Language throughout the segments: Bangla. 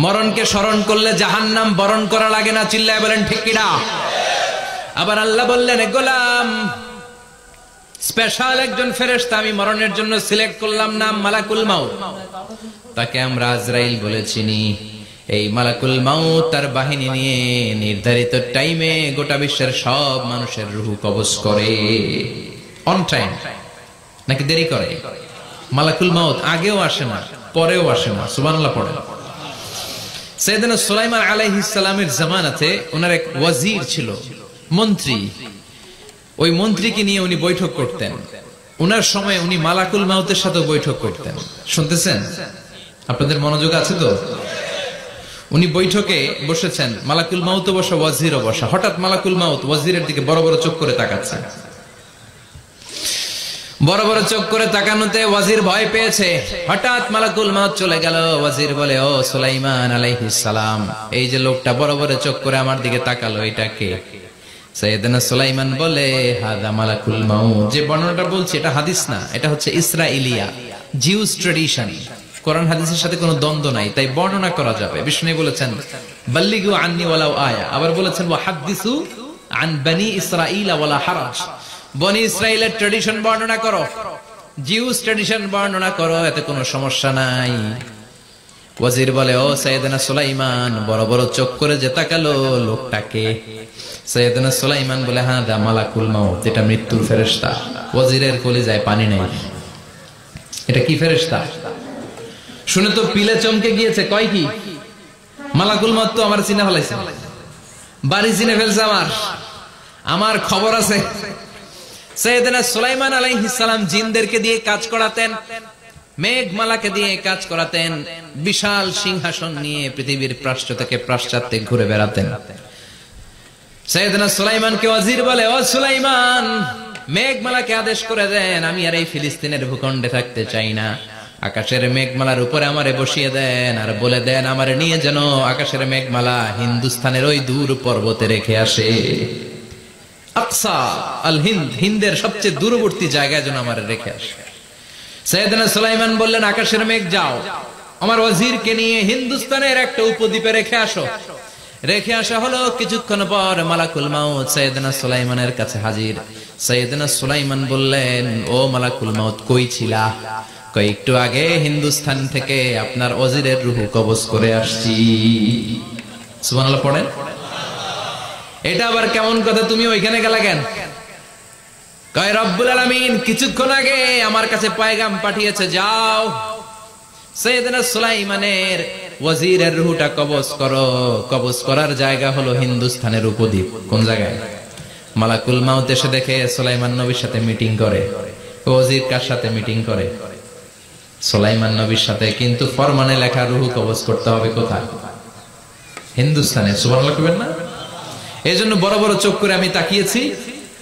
মরণকে স্মরণ করলে জাহান্নাম বরণ করা লাগে না, চিল্লায় বলেন ঠিক কিনা? আবার আল্লাহ বললেন, গোলাম স্পেশাল একজন ফেরেশতা আমি মরণের জন্য সিলেক্ট করলাম, নাম মালাকুল মাউত। তাকে আমরা আজরাইল বলে চিনি। এই মালাকুল মাউত তার বাহিনী নিয়ে নির্ধারিত টাইমে গোটা বিশ্বের সব মানুষের রূহ কবজ করে। অন টাইম নাকি দেরি করে? মালাকুল মাউত আগেও আসে না, পরেও আসে না। সুবহানাল্লাহ পড়ে। সাইয়েদনা সুলাইমান আলাইহিস সালামের জামানাতে ওনার এক ওয়াজির ছিল, মন্ত্রী। ওই মন্ত্রীকে নিয়ে উনি বৈঠক করতেন। ওনার সময় উনি মালাকুল মাউতের সাথে বৈঠক করতেন। শুনতেছেন? আপনাদের মনোযোগ আছে তো? উনি বৈঠকে বসেছেন, মালাকুল মাউত বসা, ওয়াজিরও বসা। হঠাৎ মালাকুল মাউত ওয়াজিরের দিকে বড় বড় চোখ করে তাকাচ্ছেন। বড় বড় চোখ করে তাকানোতে ওয়াজির ভয় পেয়েছে। হঠাৎ মালাকুল মাউত চলে গেল। ওয়াজির বলে, ও সুলাইমান আলাইহিস সালাম, এই যে লোকটা বড় বড় চোখ করে আমার দিকে তাকালো, এটা কে? সাইয়েদনা সুলাইমান বলে, হাদা মালাকুল মাউত। যে বর্ণনাটা বলছি এটা হাদিস না, এটা হচ্ছে ইসরাইলিয়া, জিউস ট্র্যাডিশন। কোরআন হাদিসের সাথে কোনো দ্বন্দ্ব নাই, তাই বর্ণনা করা যাবে। বিষ্ণু বলেছেন, বাল্লিগু আন্নি ওয়ালাউ আয়া। আবার বলেছেন, ওয়া হাদিসু আন বনি ইসরাঈল ওয়ালা হারাজ। বনি ইসরাইলের ট্র্যাডিশন বর্ণনা করো, জিউস ট্র্যাডিশন বর্ণনা করো, এতে কোনো সমস্যা নাই। ওয়াজির বলে, ও সাইয়েদনা সুলাইমান, বড় বড় চোখ করে যে তাকালো লোকটাকে? সাইয়েদনা সুলাইমান বলে, হ্যাঁ দা মালাকুল মাউত, এটা মৃত্যুর ফেরেশতা। ওয়াজিরের কলিজায় পানি নাই। এটা কি ফেরেশতা? শুনে তো পিলে চমকে গিয়েছে। কয় কি? মালাকুল মাউত তো আমার চিনে ফেলাইছে, বাড়ি চিনে ফেলছে, আমার খবর আছে। সাইয়েদনা সুলাইমান আলাইহিস সালাম জিনদেরকে দিয়ে কাজ করাতেন, মেঘমালাকে দিয়ে কাজ করাতেন, বিশাল সিংহাসন নিয়ে পৃথিবীর প্রাচ্য থেকে পাশ্চাত্যে ঘুরে বেড়াতেন। সাইয়েদনা সুলাইমানকে ওয়াজির বলে, ও সুলাইমান, মেঘমালাকে আদেশ করে দেন, আমি আর এই ফিলিস্তিনের ভূখণ্ডে থাকতে চাই না। আকাশের মেঘমালার উপরে আমারে বসিয়ে দেন, আর বলে দেন আমারে নিয়ে যেন আকাশের মেঘমালা হিন্দুস্তানের ওই দূর পর্বতে রেখে আসে। আকসা আল হিন্দ, হিন্দের সবচেয়ে দূরবর্তী জায়গায় যেন আমারে রেখে আসে। সাইয়েদনা সুলাইমান বললেন, আকাশের মেঘ যাও, আমার ওয়াজিরকে নিয়ে হিন্দুস্তানের একটা উপদ্বীপে রেখে আসো। রেখে আসা হলো। কিছুক্ষণ পর মালাকুল মাউত সাইয়েদনা সুলাইমানের কাছে হাজির। সাইয়েদনা সুলাইমান বললেন, ও মালাকুল মাউত, কই ছিলা? কই, একটু আগে হিন্দুস্তান থেকে আপনার ওয়াজিরের রূহ কবজ করে আসছি। সুবহানাল্লাহ পড়েন। এটা আবার কেমন কথা, তুমি ওইখানে গেলা কেন? কয়, রব্বুল আলামিন কিছুক্ষণ আগে আমার কাছে পয়গাম পাঠিয়েছে, যাও সাইয়েদনা সুলাইমানের ওয়াজিরের রূহটা কবজ করো। কবজ করার জায়গা হলো হিন্দুস্তানের উপদ্বীপ। কোন জায়গায়? মালাকুল মাউত এসে দেখে সুলাইমান নবীর সাথে মিটিং করে। ওয়াজির কার সাথে মিটিং করে? সুলাইমান নবীর সাথে। কিন্তু ফরমানে লেখা রূহ কবজ করতে হবে কোথায়? হিন্দুস্তানে। সুবহানাল্লাহ কইবেন না? এজন্য বড় বড় চোখ করে আমি তাকিয়েছি,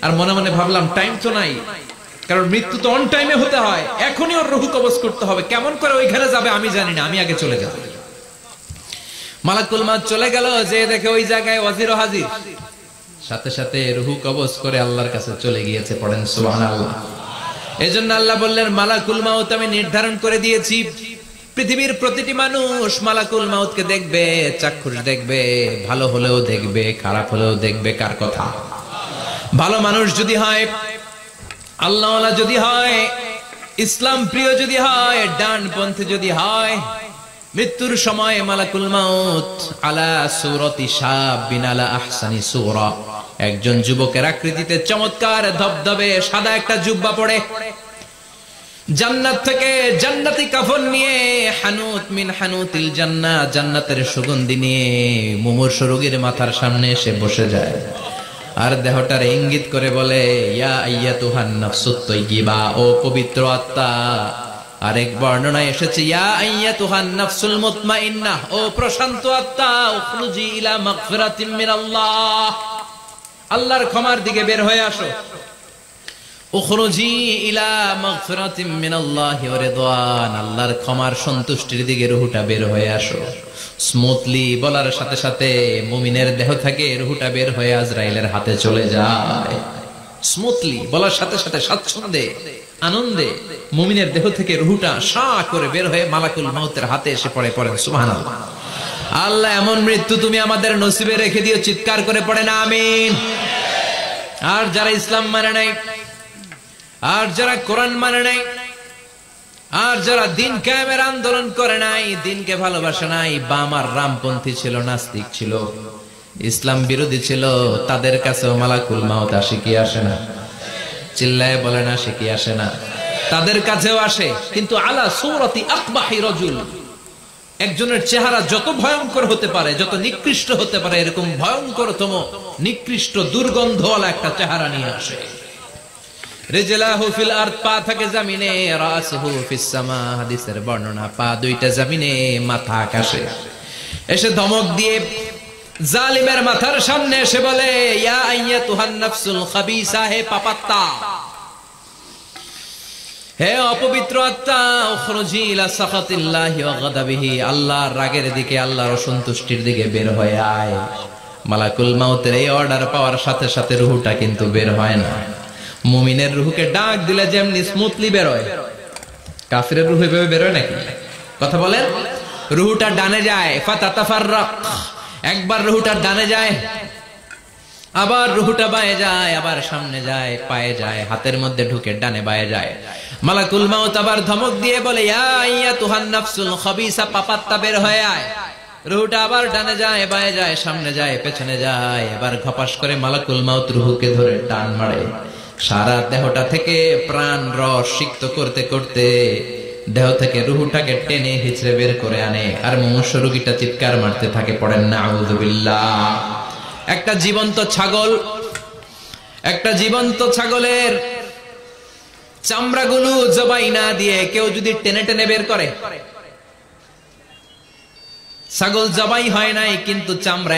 আর মনে মনে ভাবলাম টাইম তো নাই, কারণ মৃত্যু তো অন টাইমে হতে হয়, এখনই ওর রূহ কবজ করতে হবে। কেমন করে ওইখানে যাবে আমি জানি না, আমি আগে চলে যাব। মালাকুল মাউত চলে গেল, যে দেখে ওই জায়গায় ওয়াজির হাজির। সাথে সাথে রূহ কবজ করে আল্লাহর কাছে চলে গিয়েছে। পড়েন সুবহানাল্লাহ। এজন্য আল্লাহ বললেন, মালাকুল মাউত আমি নির্ধারণ করে দিয়েছি, পৃথিবীর প্রতিটি মানুষ মালাকুল মাউতকে দেখবে, চাক্ষুষ দেখবে, ভালো হলেও দেখবে, খারাপ হলেও দেখবে। কার কথা? ভালো মানুষ যদি হয়, আল্লাহওয়ালা যদি হয়, ইসলাম প্রিয় যদি হয়, ডানপন্থী যদি হয়, মৃত্যুর সময় মালাকুল মাউত আলা সূরাতি শাবিন আলা আহসানি সূরা, একজন যুবকের আকৃতিতে চমৎকার ধবধবে সাদা একটা জুব্বা পরে, জান্নাত থেকে জান্নাতি কাফন নিয়ে, হানুত মিন হানুতিল জান্নাহ, জান্নাতের সুগন্ধি নিয়ে মুমূর্ষু রোগীর মাথার সামনে এসে বসে যায়, আর দেহটার ইঙ্গিত করে বলে, ইয়া আইয়াতুহান নাফসুত তাইয়্যিবা, ও পবিত্র আত্মা। আরেক বর্ণনায় এসেছে, ইয়া আইয়াতুহান নাফসুল মুতমাইন্নাহ, ও প্রশান্ত আত্মা, উখরুজি ইলা মাগফিরাতিম মিনাল্লাহ, আল্লাহর ক্ষমার দিকে বের হয়ে আসো। উখরুজি ইলা মাগফিরাতিম মিনাল্লাহি ওয়া রিদওয়ান, আল্লাহর ক্ষমার সন্তুষ্টির দিকে রূহটা বের হয়ে আসো। স্মুথলি বলার সাথে সাথে মুমিনের দেহ থেকে রূহটা বের হয়ে আজরাইলের হাতে চলে যায়। স্মুথলি বলার সাথে সাথে স্বাচ্ছন্দ্যে আনন্দে মুমিনের দেহ থেকে রূহটা সা করে বের হয়ে মালাকুল মাউতের হাতে এসে পড়ে। পড়েন সুবহানাল্লাহ। আল্লাহ এমন মৃত্যু তুমি আমাদের নসিবে রেখে দিও, চিৎকার করে পড়েন আমিন। আর যারা ইসলাম মানে নাই, আর যারা কোরআন মানে নাই, আর যারা দিন কায়েমের আন্দোলন করে নাই, দিনকে ভালোবাসে নাই, বাম আর রামপন্থী ছিল, নাস্তিক ছিল, ইসলাম বিরোধী ছিল, তাদের কাছেও মালাকুল মাউত আসে কি আসে না? চিল্লায় বলে না, আসে কি আসে না? তাদের কাছেও আসে, কিন্তু আলা সূরাতি আকবাহি রাজুল, একজনের চেহারা যত ভয়ঙ্কর হতে পারে, যত নিকৃষ্ট হতে পারে, এরকম ভয়ঙ্করতম নিকৃষ্ট দুর্গন্ধওয়ালা একটা চেহারা নিয়ে আসে। রিজলাহু ফিল আরদ, পা থাকে জমিনে, রাসুহু ফিস সামা, হাদিসের বর্ণনা, পা দুইটা জমিনে, মাথা আকাশে। এসে ধমক দিয়ে জালিমের মাথার সামনে এসে বলে, ইয়া আইয়াতুহান নাফসুল খাবিসা, হে পাপাত্তা, হে অপবিত্র আত্মা, উখরুজি ইলা সাখাতিল্লাহি ওয়া গাদাবিহি, আল্লাহর রাগের দিকে, আল্লাহর অসন্তুষ্টির দিকে বের হয়ে আয়। মালাকুল মাউতের এই অর্ডার পাওয়ার সাথে সাথে রূহটা কিন্তু বের হয় না। মুমিনের রূহকে ডাক দিলে যেমনি স্মুথলি বের হয়, কাফিরের রূহ এভাবে বের হয় নাকি? কথা বলেন। রূহটা ডানে যায়, ফাতাতাফাররাক, একবার রূহটা ডানে যায়, আবার রূহটা বায়ে যায়, আবার সামনে যায়, পায়ে যায়, হাতের মধ্যে ঢুকে ডানে বায়ে যায়। মালাকুল মাউত আবার ধমক দিয়ে বলে, ইয়া আইয়াতুহান নাফসুল খাবিসা, পাপাত্তা, বের হয়ে আয়। রূহটা আবার ডানে যায়, বায়ে যায়, সামনে যায়, পেছনে যায়। এবার ঘপাস করে মালাকুল মাউত রূহকে ধরে টান মারে। সারা দেহটা থেকে প্রাণ রস সিক্ত করতে করতে দেহ থেকে রূহটাকে টেনে হিচড়ে বের করে আনে। আর মুমূর্ষ রোগীটা চিৎকার মারতে থাকে, পড়েন না আউযু বিল্লাহ। একটা জীবন্ত ছাগলের চামড়াগুলো জবাই না দিয়ে কেউ যদি টেনে টেনে বের করে, ছাগল জবাই হয় নাই কিন্তু চামড়া